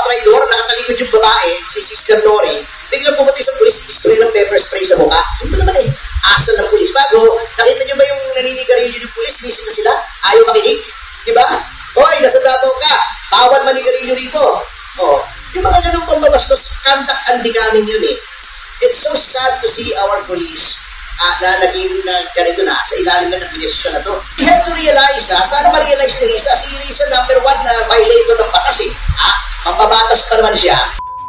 patraidor, nakatalikod yung babae, si Sister Nori, biglang pumunti sa pulis, spray ng pepper spray sa mukha. Ano naman eh, asal ng pulis. Bago, nakita nyo ba yung naninigarilyo ng pulis? Nisip na sila, ayaw makinig. Diba? Hoy, nasa Davao ka, bawal manigarilyo rito. Oh, yung mga ganung pambabastos, conduct and becoming yun eh. It's so sad to see our police na naging ganito na sa ilalim ng administrasyon na to. We have to realize, sana ma-realize ni Risa, si Risa number 1 na violator ng batas eh. Mambabatas pa naman siya.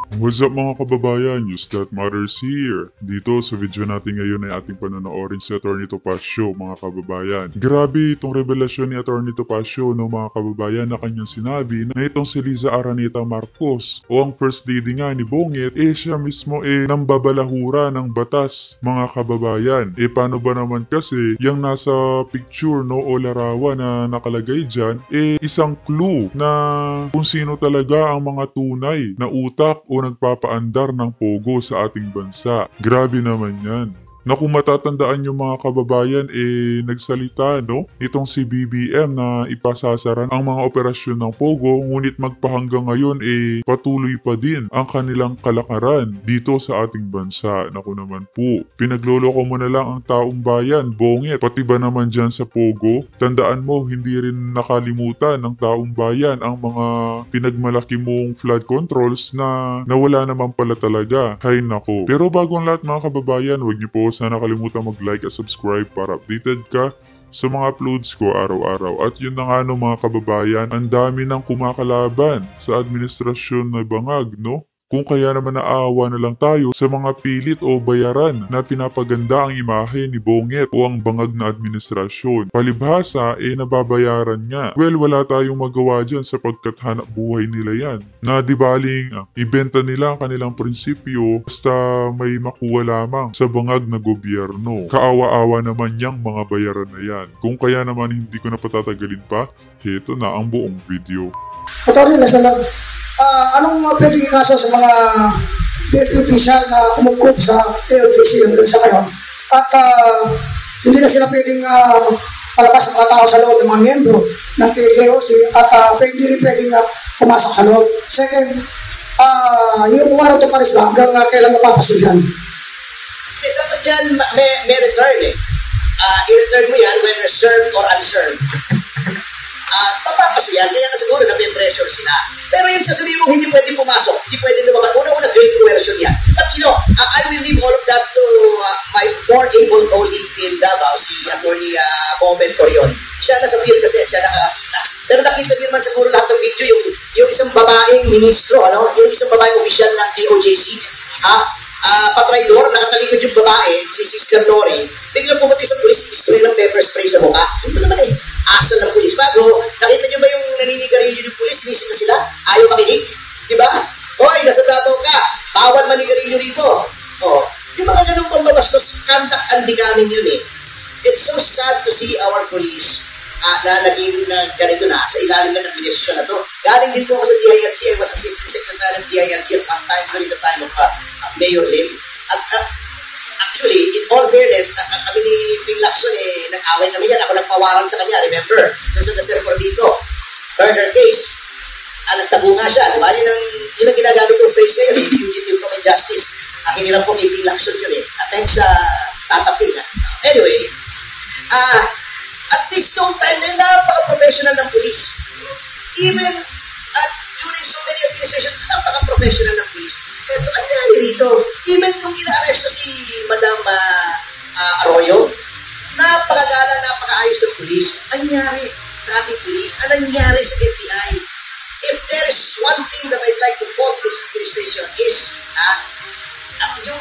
What's up mga kababayan, News That Matters here. Dito sa video natin ngayon ay ating panonoorin si Atty. Topacio mga kababayan. Grabe itong revelasyon ni Atty. Topacio no mga kababayan na kanyang sinabi na itong si Liza Araneta Marcos o ang first lady nga ni Bonget siya mismo nambabalahura ng batas mga kababayan. Paano ba naman kasi yung nasa picture no o larawan na nakalagay dyan isang clue na kung sino talaga ang mga tunay na utak o nagpapaandar ng pogo sa ating bansa. Grabe naman yan. Na kung matatandaan yung mga kababayan, nagsalita, no? Itong si BBM na ipasasaran ang mga operasyon ng pogo, ngunit magpahanggang ngayon, patuloy pa din ang kanilang kalakaran dito sa ating bansa. Naku naman po, pinagloloko mo na lang ang taong bayan, Bonget, pati ba naman dyan sa pogo? Tandaan mo, hindi rin nakalimutan ng taong bayan ang mga pinagmalaki mong flood controls na nawala naman pala talaga. Hay nako. Pero bago ang lahat mga kababayan, huwag niyo po sana nakalimutan mag-like at subscribe para updated ka sa mga uploads ko araw-araw. At yun na nga no mga kababayan, ang dami nang kumakalaban sa administrasyon na bangag, no? Kung kaya naman naawa na lang tayo sa mga pilit o bayaran na pinapaganda ang imahe ni Bonget o ang bangag na administrasyon. Palibhasa, nababayaran nga. Well, wala tayong magawa dyan sapagkat hanap buhay nila yan. Na di baling ibenta nila ang kanilang prinsipyo basta may makuha lamang sa bangag na gobyerno. Kaawa-awa naman yang mga bayaran na yan. Kung kaya naman hindi ko na patatagalin pa, heto na ang buong video. Atty. Anong pwedeng ikaso sa mga PNP official na kumukup sa LGC hanggang sa ngayon? At hindi na sila pwedeng palabas ng mga tao sa loob ng mga miyembro ng TKOC at hindi rin pwedeng pumasok sa loob. Second, yung warrant of arrest ba hanggang kailan napapasuyan? Dapat dyan may return eh. I-return mo yan whether served or unserved. Papapasuyan, kaya nga siguro na may pressure sila. Pero yung sasabihin mo, hindi pwede pumasok, hindi pwede lumaban. Una-una, great coercion yan. But you know, I will leave all of that to my more able colleague in Davao, si Atty. Moment Corion. Siya nasa field kasi, siya nakakita. Pero nakita niyo naman siguro lahat ng video, yung isang babaeng ministro, yung isang babaeng opisyal ng KOJC, patraidor, nakatalikod yung babae, si Sister Nori, biglang pumunti sa pulis, spray ng pepper spray sa mukha. Ano naman asal ng pulis. Bago, nakita nyo ba yung naninigarilyo ng pulis? Nisip na sila, ayaw makinig. Diba? Hoy, nasa Davao ka, bawal manigarilyo rito. Oh, yung mga ganung pambabastos, conduct and becoming yun eh. It's so sad to see our police na naging ganito na sa ilalim ng administrasyon na to. Galing din po ako sa DILG. I was Assistant Secretary of DILG at one time during the time of Mayor Lim. At actually, in all fairness, kami ni Ping Lacson nag-away kami yan. Ako nagpawaran sa kanya, remember? Doon sa Nasir Cordito, murder case. Nagtabo nga siya. Diba? Yun ang ginagamit yung phrase na yun, fugitive from injustice. Hinirap ko kay Ping Lacson yun thanks sa Tata Ping. Anyway, at this no time na napaka-professional ng police. Even during so many administrations, napaka-professional ng police. Ito ang nangyari rito. Even nung ina-arrest na si Madam Arroyo, napakagalang, napakaayos ng police. Ang nangyari sa ating police, ang nangyari sa NBI. If there is one thing that I'd like to fault this administration is yung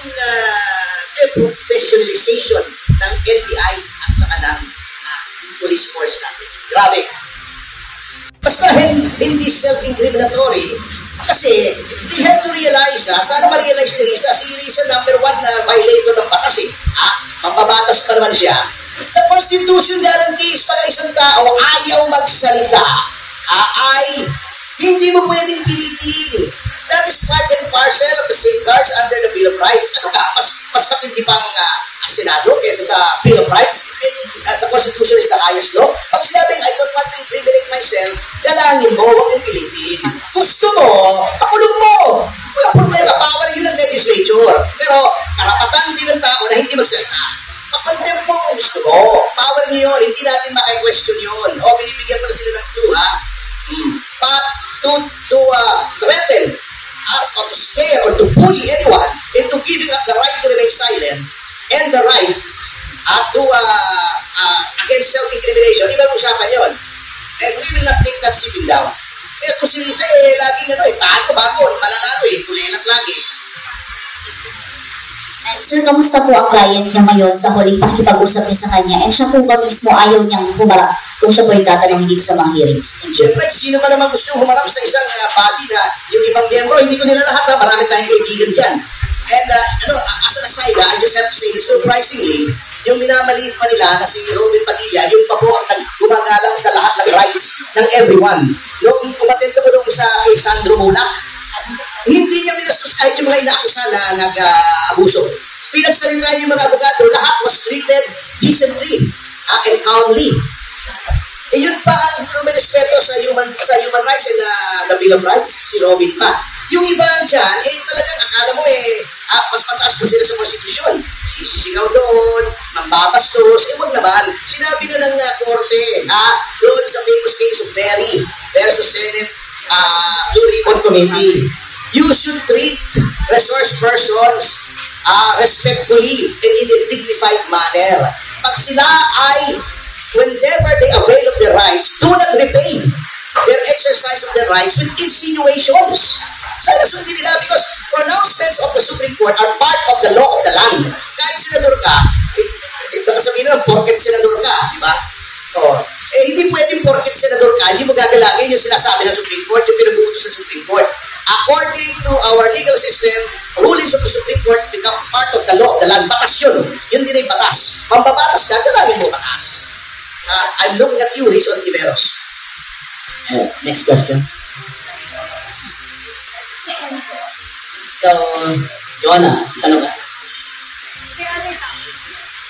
professionalization ng NBI at saka ng police force natin. Grabe. Basta hindi self-incriminatory kasi they have to realize, sana ma-realize ni Risa, si Risa number 1 na violator ng batas mambabatas pa naman siya. The Constitution guarantees pag isang tao ayaw magsalita, hindi mo pwedeng pilitin. That is part and parcel of the safeguards under the Bill of Rights. Ano ka, mas matindi pang Senado kaysa sa Bill of Rights? The Constitution is the highest law. Pag sinabing, I don't want to incriminate myself, galangin mo, huwag mong pilitin. Gusto mo, pakulong Pero, karapatan din ng tao na hindi magsalita. Makontempt mo kung gusto mo. Power niyo yun, hindi natin maki-question yun. O, binibigyan pa na sila ng clue, ha? But, to threaten, or to scare, or to bully anyone into giving up the right to remain silent and the right to against self-incrimination, ibang usapan yun. And we will not take that sitting down. Eh, kung si Lisa, laging talo bago, mananalo kulelat lagi. And sir, kamusta po ang client niya ngayon sa huling pakikipag-usap niya sa kanya? And siya po ba mismo ayaw niyang humarap kung siya po yung tatanungin dito sa mga hearings? Siyempre, sino ba naman gusto humarap sa isang body na yung ibang membro, hindi ko nila lahat, marami tayong kaibigan dyan. And as an aside, I just have to say, surprisingly, yung minamaliit pa nila na si Robin Padilla, yung pa po ang gumagalang sa lahat ng rights ng everyone. Noong kumatento ko doon sa kay Sandro Mulak, hindi niya minastos kahit yung mga inaakusa na nag-abuso. Pinagsalita niya yung mga abogado, lahat was treated decently and calmly. Eh yun pa ang may respeto sa human rights and the Bill of Rights, si Robin pa. Yung iba dyan, talagang akala mo mas mataas pa sila sa konstitusyon. Sisigaw doon, mambabastos, wag naman. Sinabi na ng korte, doon sa famous case of Berry versus Senate Blue Ribbon Committee. You should treat resource persons respectfully and in a dignified manner. Pag sila ay, whenever they avail of their rights, do not repay their exercise of their rights with insinuations. Sana sundin nila because pronouncements of the Supreme Court are part of the law of the land. Kahit senador ka, baka sabihin na, porket senador ka, di ba? Hindi pwedeng porket senador ka, hindi mo gagalangin yung sinasabi ng Supreme Court, yung pinag-uutos ng Supreme Court. According to our legal system, rulings of the Supreme Court become part of the law of the land. Batas yun. Yun din ay batas. Mambabatas ka, galangin mo batas. I'm looking at you, Riz Ontiveros. Next question. Ikaw, Joanna, tanong ka.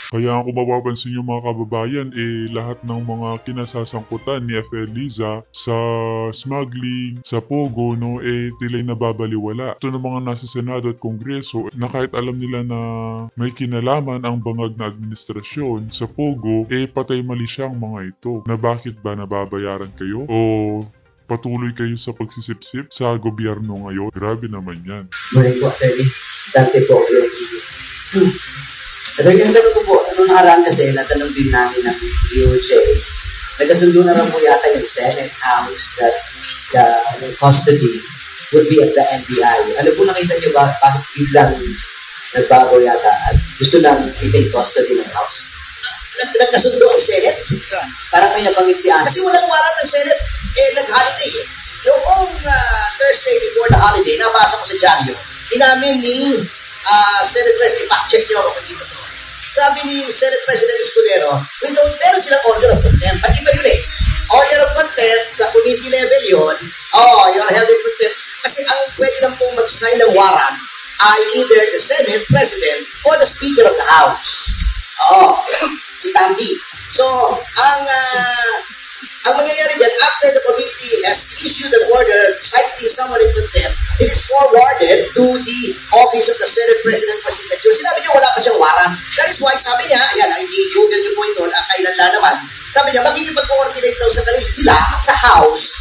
Kaya kung mapapansin nyo mga kababayan, lahat ng mga kinasasangkutan ni FL Liza sa smuggling, sa Pogo, tila'y nababaliwala. Ito ng mga nasa Senado at Kongreso na kahit alam nila na may kinalaman ang bangag na administrasyon sa Pogo, patay mali siyang mga ito. Na bakit ba nababayaran kayo? O patuloy kayo sa pagsisipsip sa gobyerno ngayon? Grabe naman yan. Morning po, Attorney. Dante po, yung Attorney, ang tanong ko po, nakaraan kasi, natanong din namin ng DOJ, nagkasundo na rin po yata yung Senate House that the custody would be at the NBI. Ano po nakita niyo ba, bakit biglang nagbago yata at gusto namin i-take custody ng House? Nagkasundo ang Senate? Parang may nabanggit si Asi. Kasi walang waran ng Senate, nag-holiday Noong Thursday before the holiday, nabasa ko sa Janyo, inamin ni Senate President, ipacheck niyo ako kung dito to. Sabi ni Senate President Escudero, meron silang order of contempt. Pag-iba yun Order of contempt, sa committee level yun, you're held in contempt. Kasi ang pwede lang pong mag-sign ng warrant ay either the Senate President or the Speaker of the House. Si Tamdi. So, ang mangyayari dyan, after the committee has issued an order citing someone in contempt, it is forwarded to the office of the Senate President for signature. Sinabi niya wala pa siyang warrant. That is why sabi niya, ayan, i-google niyo po ito, kailan na naman. Sabi niya, makikipag-coordinate daw sa kanila sila sa House,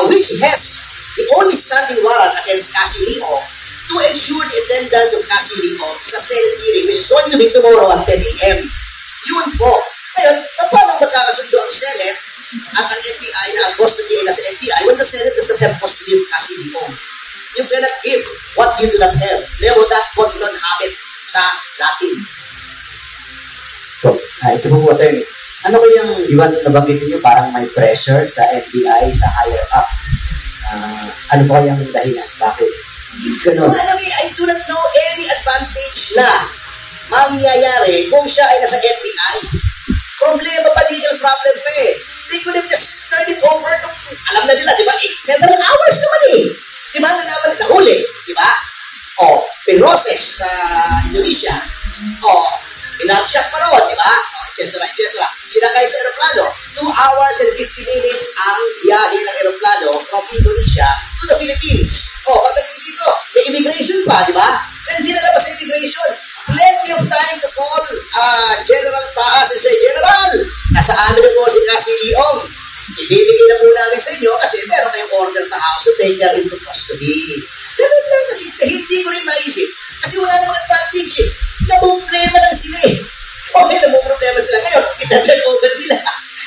which has the only standing warrant against Cassie Leo to ensure the attendance of Cassie Leo sa Senate hearing, which is going to be tomorrow at 10 a.m. Yun po. Ngayon, paano magkakasundo ang Senate at ang NBI na ang custody ay nasa NBI when the Senate does not have custody of Cassie Leo? You cannot give what you do not have. Leodat quod non habet sa Latin. So, isa po po, Attorney. Ano kayang, di ba nabanggitin nyo, parang may pressure sa NBI, sa higher up? Ano po kayang dahilan? Bakit? Ganun. Well, alam mo, I do not know any advantage na mangyayari kung siya ay nasa NBI. Problema pa, legal problem pa They could have just turned it over to, alam na nila, di ba? Several hours naman Di ba? Nalaman na huli, di ba? Pinroses sa Indonesia. Pinagshot pa ron, di ba? Et cetera. Sinakay sa aeroplano. 2 hours and 50 minutes ang biyahe ng aeroplano from Indonesia to the Philippines. Pagdating dito, may immigration pa, di ba? Then dinala pa sa immigration. Plenty of time to call General Taas and say, General, nasa amin na po si Cassie Leong. Ibibigay na po namin sa inyo kasi meron kayong order sa house to take her into custody. Ganun lang kasi hindi ko rin maisip. Kasi wala namang advantage eh. Namumblema lang sila eh. Okay, namumblema sila. Ngayon, ita-turn over nila.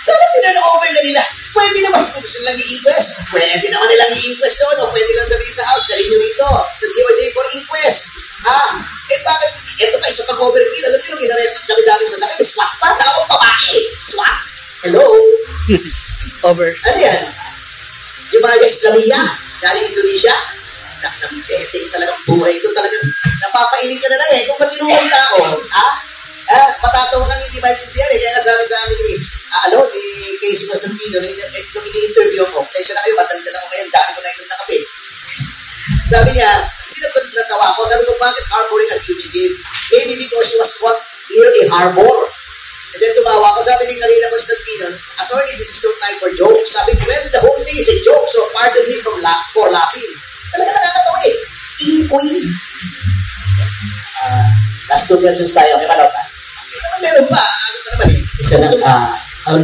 Sana tinurn over na nila. Pwede naman kung gusto nilang i-inquest. Pwede naman nilang i-inquest doon o pwede lang sabihin sa house, dali nyo rito sa DOJ for inquest. Eh bakit? Ito pa isa pang overkill. Alam nyo nung inaresto, dami-dami sa sakit. May SWAT pa. Takot babae. SWAT? Hello? Over. Ano yan? Jumaya Islamiyah. Galing Indonesia. Nakiteting talagang buhay ito. Talagang napapailing ka na lang eh. Kung matinuwang tao, patatawa kang hindi maintindihan eh. Kaya nga sabi sa amin ni Casey Constantino, nung ini-interview ako, sensya na kayo, matalitan lang ako ngayon, dami ko na inom na kape. Sabi niya, kasi natawa ko, sabi ko, bakit harboring a fugitive? Maybe because she was caught near a harbor. And then tumawa ko, sabi ni Karina Constantino, attorney, this is no time for jokes. Sabi ko, well, the whole thing is a joke, so pardon me for laughing. Talaga nakakatawa eh. Inkoy. Last 2 questions tayo. May manok ka? Meron pa. Ano pa naman eh? Isa lang, on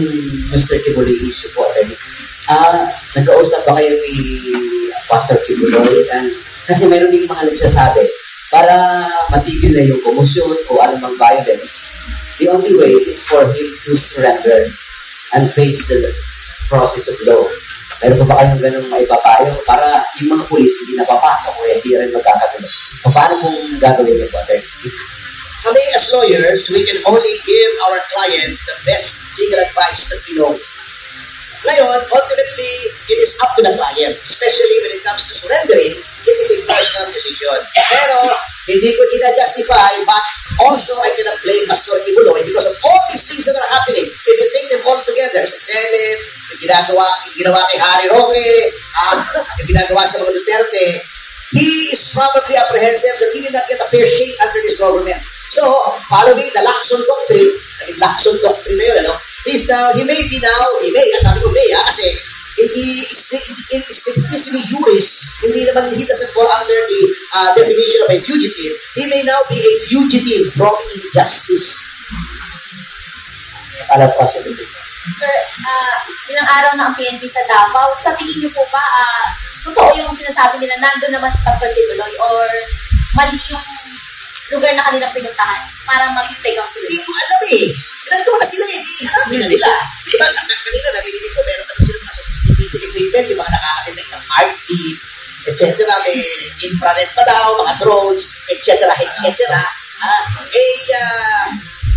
Mr. Kibuloy issue po, attorney. Nagkausap ba kayo ni Pastor Kibuloy? Kasi meron din mga nagsasabi, para matigil na yung komosyon o anumang violence, the only way is for him to surrender and face the process of law. Meron pa ba kayong ganun maipapayo para yung mga pulis hindi napapasok o hindi rin magkakagulo? Paano kung gagawin niyo po, attorney? Kami as lawyers, we can only give our client the best legal advice that we know. Ngayon, ultimately, it is up to the client, especially when it comes to surrendering, it is a personal decision. Pero, hindi ko ina-justify, but also I cannot blame Pastor Kibuloy because of all these things that are happening. If you take them all together, sa Senate, yung ginawa kay Harry Roque, yung ginagawa sa mga Duterte, he is probably apprehensive that he will not get a fair shake under this government. So, following the Lacson Doctrine, naging Lacson Doctrine na yun, he may be now, sabi ko may, kasi in strictly juris, he doesn't fall under the definition of a fugitive. He may now be a fugitive from injustice. Alam ko sa business. Sir, ilang araw na ang PNP sa Davao. Sa tingin niyo po ba, totoo yung sinasabi nila, nandun naman si Pastor Kibuloy or mali yung lugar na kanilang pinuntahan para mag-stay kang sila? Hindi ko alam eh. Nandun na sila eh. Iharapin na nila. Diba, kanina narinig ko, meron pa sila mga sophisticated equipment, yung mga nakakatinig ng heartbeat, etc. May infrared pa daw, mga drones, etc.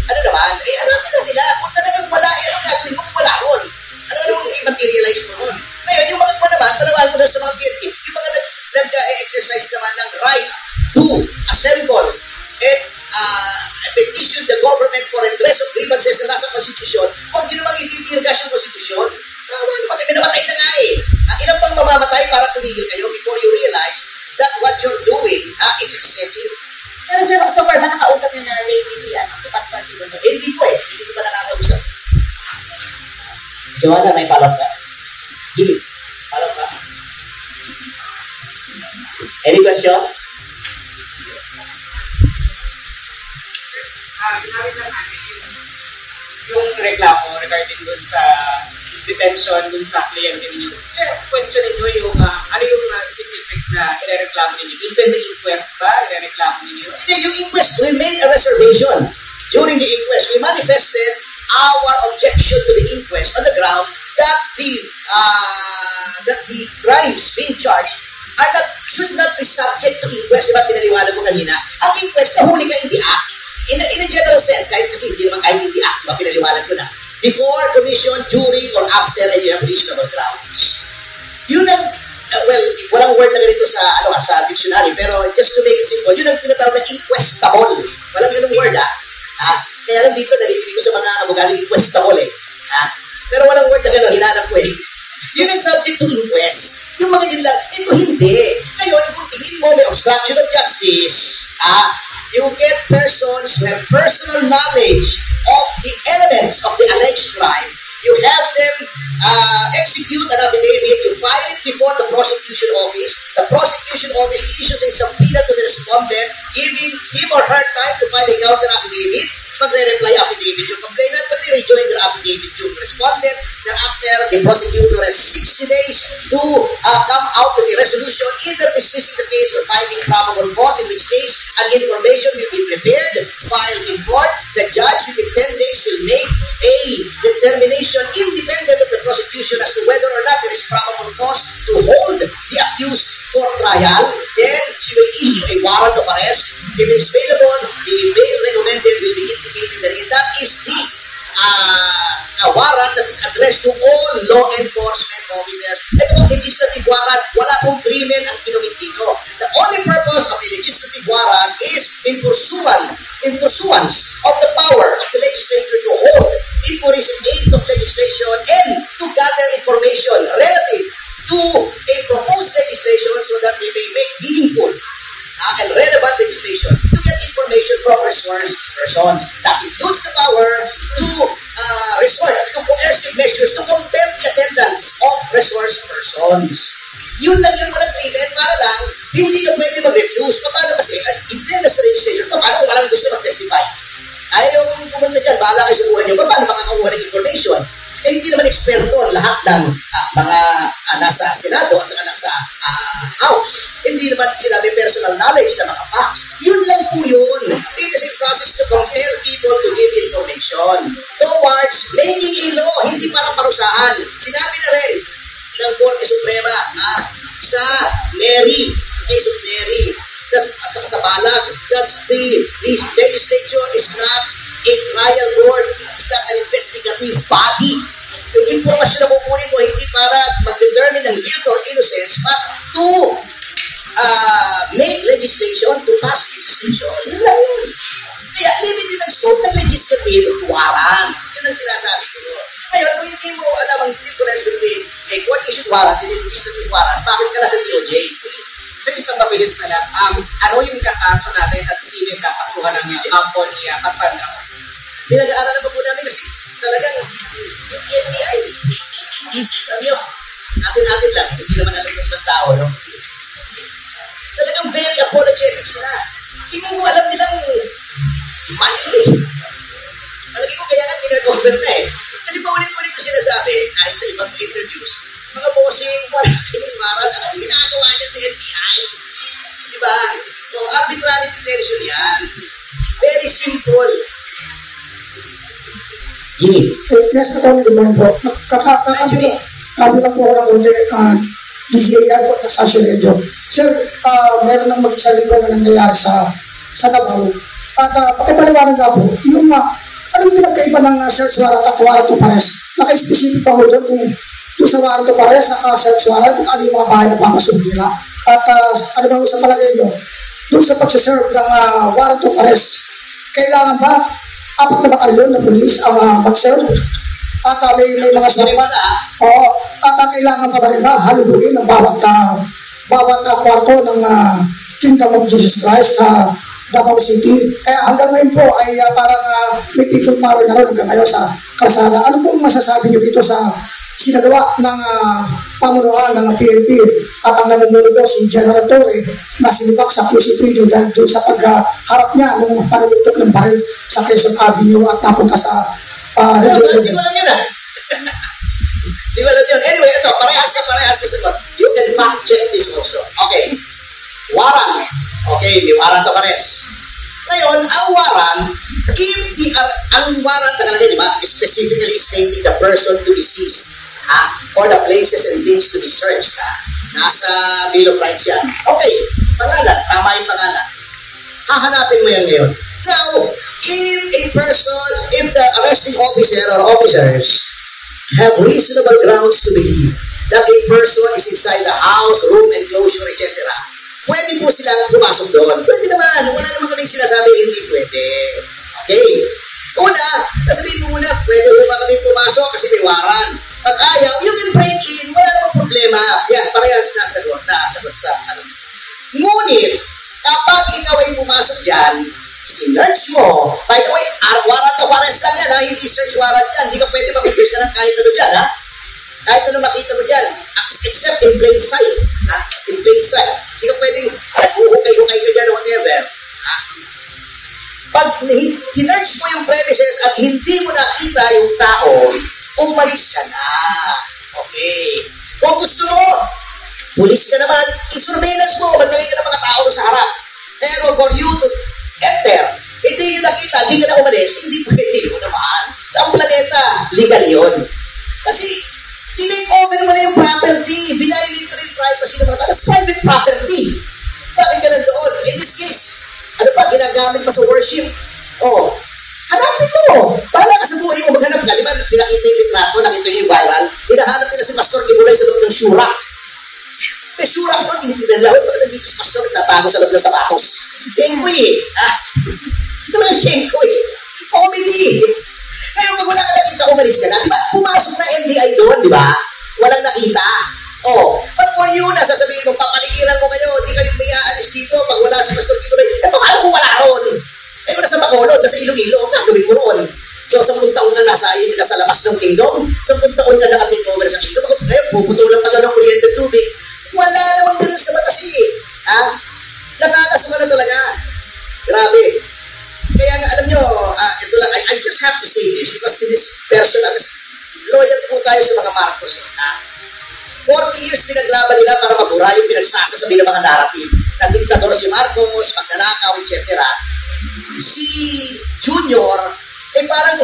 Ano naman? Harapin na nila. Kung talagang wala, ano gagawin mo kung wala ron? Ano naman i-materialize mo ron? Ngayon, yung mga naman, panawal ko na sa mga PNP, yung mga nag-exercise naman ng right to assemble and petition the government for redress of grievances na nasa konstitusyon, huwag nyo namang ititirgas yung konstitusyon. Minamatay na nga eh. Ilang bang mamamatay para tumigil kayo before you realize that what you're doing is excessive? Pero sir, so far ba nakausap nyo na lately si Pastor Kibuloy? Hindi po eh. Hindi ko pa nakakausap. Joanna, may follow-up ka? Julie, follow-up ka? Any questions? Ginawin lang natin yung reklamo regarding dun sa detention dun sa kliyente ninyo. Sir, question ninyo yung ano yung specific na irereklamo ninyo? Into the inquest ba? Irereklamo ninyo? Hindi, yung inquest, we made a reservation. During the inquest, we manifested our objection to the inquest on the ground that the crimes being charged should not be subject to inquest. Diba pinaliwanag ko kanina? Ang inquest, nahuli ka in the act. In a general sense, kahit kasi hindi naman kahit in the act, diba pinaliwanag ko na. Before commission, during, or after, and you have reasonable grounds. Yun ang, walang word na ganito sa dictionary, pero just to make it simple, yun ang tinatawag na inquestable. Walang ganung word, Kaya lang dito, narinig ko sa mga abogado, inquestable Pero walang word na gano'n, hinanap ko eh. Yun ang subject to inquest. Yung mga yun lang, ito hindi. Ngayon, kung tingin mo may obstruction of justice, you get persons who have personal knowledge of the elements of the alleged crime, you have them execute an affidavit, you file it before the prosecution office. The prosecution office issues a subpoena to the respondent, giving him or her time to file a counter affidavit. Magre-reply affidavit yung complainant, magre-rejoin their affidavit yung respondent. Thereafter, the prosecutor has 60 days to come out with a resolution, either dismissing the case or finding probable cause, in which case an information will be prepared, filed in court. The judge within 10 days will make a determination independent of the prosecution as to whether or not there is probable cause to hold the accused for trial. Then she will issue a warrant of arrest. If it is bailable, the bail recommended will be indicated therein. That is the a warrant that is addressed to all law enforcement officers. Ito ang legislative warrant, wala pong krimen ang kinumit dito. The only purpose of a legislative warrant is in pursuance of the power of the legislature to hold inquiries in aid of legislation and to gather information relative to a proposed legislation so that they may make meaningful and relevant legislation to get information from resource persons. That includes the power to resort to coercive measures to compel the attendance of resource persons. Yun lang yun, walang krimen, para lang hindi ka pwede mag-refuse. Paano kasi, in fairness sa legislation, paano kung walang gusto mag-testify? Ayaw pumunta dyan, bahala kayo sa buhay nyo, paano makakakuha ng information? Eh, hindi naman eksperto ang lahat ng mga nasa Senado at saka nasa House. Hindi naman sila may personal knowledge na mga facts. Yun lang po yun. It is a process to compel people to give information towards making a law, hindi para parusahan. Sinabi na rin ng Korte Suprema sa Neri, case of Neri, sa Balag, the legislature is not a trial court, it is not an investigative body. Yung informasyon na kukunin mo hindi para mag-determine ng guilt or innocence, but to make legislation, to pass legislation. Yun lang yun. Kaya limited ang scope ng legislative warrant. Yun ang sinasabi ko. Ngayon, kung hindi mo alam ang difference between a court-issued warrant and a legislative warrant, bakit ka nasa DOJ? So, isang mabilis na lang. Ano yung ikakaso natin at sino yung kakasuhan ng kampo ni Cassandra? Pinag-aaralan pa po namin kasi talagang yung FBI. Sabi nyo, atin-atin lang, hindi naman alam ng ibang tao, no? Talagang very apologetic sila. Hindi mo alam nilang mali. Palagi ko kaya nga tinurnover na eh. Kasi paulit-ulit ko sinasabi, kahit sa ibang interviews, mga bossing, wala kayong ngaran, anong ginagawa niya sa FBI? Diba? So, arbitrary detention yan. Very simple. Jimmy. Yes, Atty. Good morning po. Kami lang po ako ng konti, DCAR po, sa Social Radio. Sir, meron ng mag-isang linggo na nangyayari sa Davao. At pakipaliwanag nga po, yung anong pinagkaiba ng search warrant at warrant of arrest? Naka-specific pa po doon kung doon sa warrant of arrest, saka-search warrant, kung ano yung mga bahay na papasok nila. At ano ba sa palagay nyo, doon sa pag-serve ng warrant of arrest, kailangan ba 4 na batalyon na polis ang mag-serve? At may mga sumapat. Oo. At kailangan pa ba rin ba halugugin ang bawat kwarto ng Kingdom of Jesus Christ sa Davao City. Kaya hanggang ngayon po ay parang may people power na rin hanggang ngayon sa kalsada. Ano po masasabi niyo dito sa sinagawa ng pamunuan ng PNP at ang namumuno po si General Torre na sinibak sa QCPD dahil doon sa pagharap niya ng panulutok ng baril sa Quezon Avenue at napunta sa region. Hindi ko alam yun Hindi ko alam yun. Anyway, ito, parehas na sagot. You can fact check this also. Okay. Warrant. Okay, may warrant of arrest. Ngayon, ang warrant, ang warrant nakalagay, di ba, specifically stating the person to be seized, or the places and things to be searched, nasa Bill of Rights yan. Okay, pangalan, tama yung pangalan. Hahanapin mo yan ngayon. Now, if the arresting officer or officers have reasonable grounds to believe that a person is inside the house, room, enclosure, etc., pwede po silang pumasok doon. Pwede naman. Wala naman kaming sinasabi hindi pwede. Okay? Una, sasabihin mo muna, pwede po ba kaming pumasok kasi may waran. Pag ayaw, you can break in. Wala namang problema. Yan, parehas na sagot sa ano. Ngunit, kapag ikaw ay pumasok dyan, sinerch mo. By the way, warrant of arrest lang yan, ha? Hindi search warrant yan. Hindi ka pwede mag-push ka ng kahit ano dyan, ha? Kahit ano makita mo dyan, except in plain sight. Ha? In plain sight. Hindi ka pwedeng naghuhukay-hukay ka dyan o whatever. Ha? Pag sinerch mo yung premises at hindi mo nakita yung tao, umalis ka na. Okay. Kung gusto mo, pulis ka naman, i-surveillance mo, maglagay ka ng mga tao sa harap. Pero for you to enter, hindi nyo nakita, hindi ka na umalis, hindi pwede yun naman. Sa planeta, legal yun. Kasi, tinake over mo na yung property, binayolate mo na yung privacy ng mga tao. That's private property. Bakit ka nandoon? In this case, ano pa, ginagamit pa sa worship? Oh, hanapin mo. Bahala ka sa buhay mo, maghanap ka. Di ba, pinakita yung litrato, nakita niyo yung viral, hinahanap nila si Pastor Kibulay sa loob ng Shurak. May Shurak doon, tinitinan lang. Bakit nandito si Pastor, nagtatago sa loob ng sapatos? Si Kenkoy eh. Talagang Kenkoy. Comedy. Ngayon, pag wala ka nakita, umalis ka na. Di ba, pumasok na NBI doon, di ba? Walang nakita. Oh, but for you na, sasabihin mo, papaligiran ko kayo, hindi kayo may aalis dito pag wala si Pastor Kibulay. Eh, paano kung wala ron? Eh, kung nasa Bacolod, nasa Iloilo, gagawin mo ron. So, 10 taon na nasa labas ng kingdom, 10 taon ka naka-take over sa kingdom, ngayon, puputulan pa ng kuryente tubig. Wala namang ganun sa batas eh. Ha? Nakakasama na talaga. Grabe. Kaya nga, alam nyo, ito lang, I just have to say this because this is personal. Loyal po tayo sa mga Marcos. Ha? 40 years pinaglaban nila para mabura yung pinagsasasabi ng mga narrative. Na diktador si Marcos, magnanakaw, etc. Si Junior, eh parang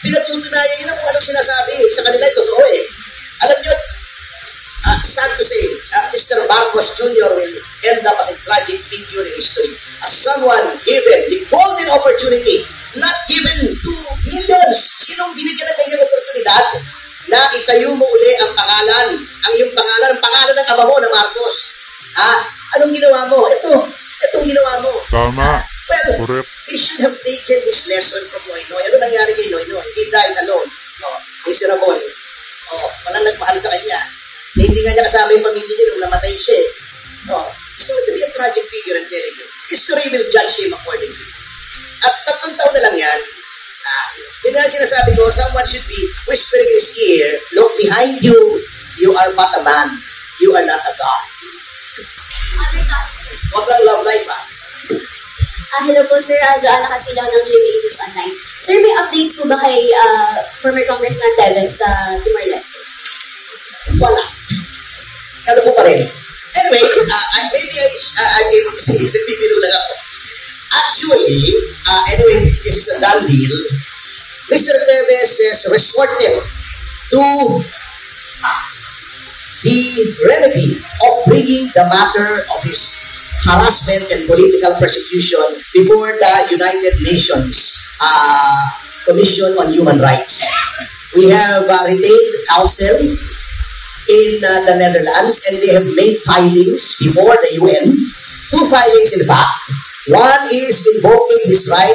pinatutunayan niya na kung anong sinasabi. Sa kanila, totoo eh. Alam nyo, sad to say, Mr. Marcos Jr. will end up as a tragic figure in history. As someone given the golden opportunity, not given to millions. Sinong binigyan ng kanyang oportunidad na itayo mo uli ang pangalan, ang iyong pangalan, ang pangalan ng ama mo na Marcos. Ha? Anong ginawa mo? Itong ginawa mo. Tama. Well, Correct. he should have taken his lesson from Noynoy. Ano nangyari kay Noynoy? He died alone. Miserable. Walang nagmahal sa kanya. Hindi nga niya kasama yung pamilya niya nung namatay siya. It's going to be a tragic figure, I'm telling you. History will judge him accordingly. At 3 taon na lang yan. Yun nga sinasabi ko, someone should be whispering in his ear, look behind you, you are but a man. You are not a God. Other topics, sir. Huwag lang love life, ha? Hello po, sir. Joanna Casilaw ng GMA News Online. Sir, may updates po ba kay former Congressman Teves sa Timor-Leste? Wala. Alam mo pa rin. Anyway, maybe I'm able to say this. Nagpipilo lang ako. Actually, anyway, this is a done deal. Mr. Teves has resorted to the remedy of bringing the matter of his harassment and political persecution before the United Nations Commission on Human Rights. We have retained counsel in the Netherlands and they have made filings before the UN. 2 filings in fact. One is invoking his right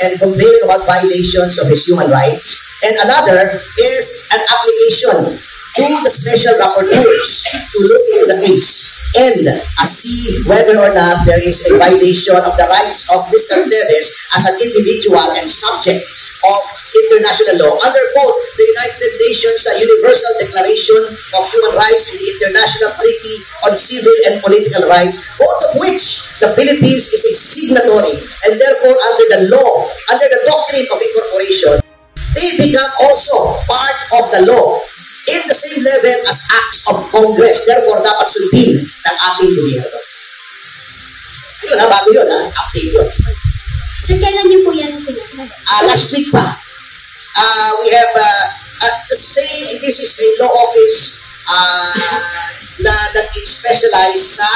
and complaining about violations of his human rights. And another is an application to the special rapporteurs to look into the case and see whether or not there is a violation of the rights of Mr. Teves as an individual and subject of international law under both the United Nations Universal Declaration of Human Rights and the International Treaty on Civil and Political Rights, both of which the Philippines is a signatory, and therefore under the law, under the doctrine of incorporation, they become also part of the law in the same level as acts of Congress. Therefore, dapat sundin ng ating gobyerno. Yun ha, bago yun ha, update yun. Sir, kailan niyo po yan pinag-aral? Last week pa. We have this is a law office na nag-specialize sa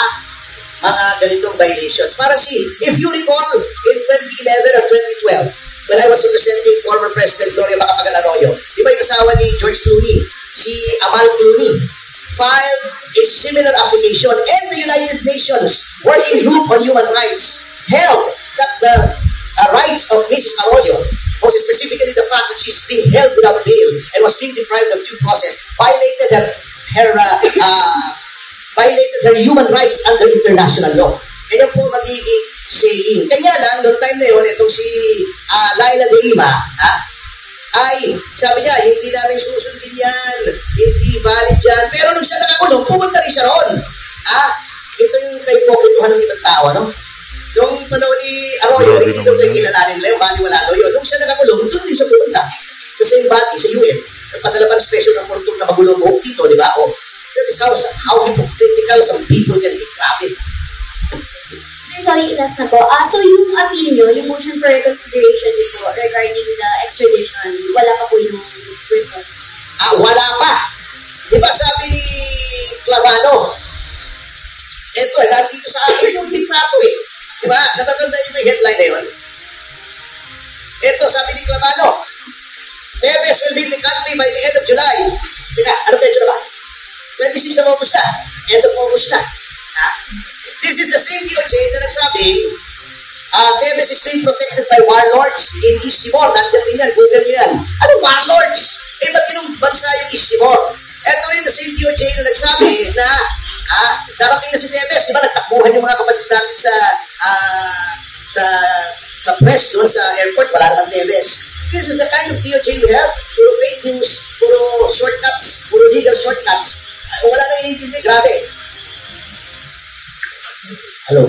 mga ganitong violations. Parang if you recall, in 2011 or 2012, when I was representing former President Gloria Macapagal Arroyo, di ba yung asawa ni George Clooney, si Amal Clooney, filed a similar application, and the United Nations Working Group on Human Rights held that the rights of Mrs. Arroyo, most specifically the fact that she's being held without bail and was being deprived of due process, violated her human rights under international law. Kaya po magiging saying. Kanya lang, noong time na yun, itong si Laila de Lima, ay, sabi niya, hindi namin susundin yan, hindi valid yan. Pero nung siya nakakulong, pumunta rin siya roon. Ito yung kaipokituhan ng ibang tao, no? Nung panahon ni Arroyo, hindi daw tayo kilalanin nila yung baliwala daw yun. Nung siya nakakulong, doon din siya pumunta. Sa same body, sa UN. Nagpadala pa ng special ng fortune na magulong buhok dito, di ba? That is how hypocritical some people can be. Grabe. Sir, sorry, itas na po. So yung appeal nyo, yung motion for reconsideration nyo po regarding the extradition, wala pa po yung result? Wala pa. Di ba sabi ni Clavano, eto nandito sa akin yung litrato Di ba? Natatanda niyo ba yung headline na yun? Eto, sabi ni Clavano, Neves will leave the country by the end of July. Teka, ano pecha na ba? 26 of August na. End of August na. This is the same DOJ na nagsabi, Neves is being protected by warlords in East Timor. Nandiyan din yan, Google nyo yan. Ano warlords? Ba't yung bansa yung East Timor? Ito rin the same DOJ na nagsabi na darating na si Neves, di ba nagtakbuhan yung mga kapatid natin sa press doon sa airport, wala naman Neves. This is the kind of DOJ we have. Puro fake news, puro shortcuts, puro legal shortcuts. Wala na inintindi, grabe. Hello.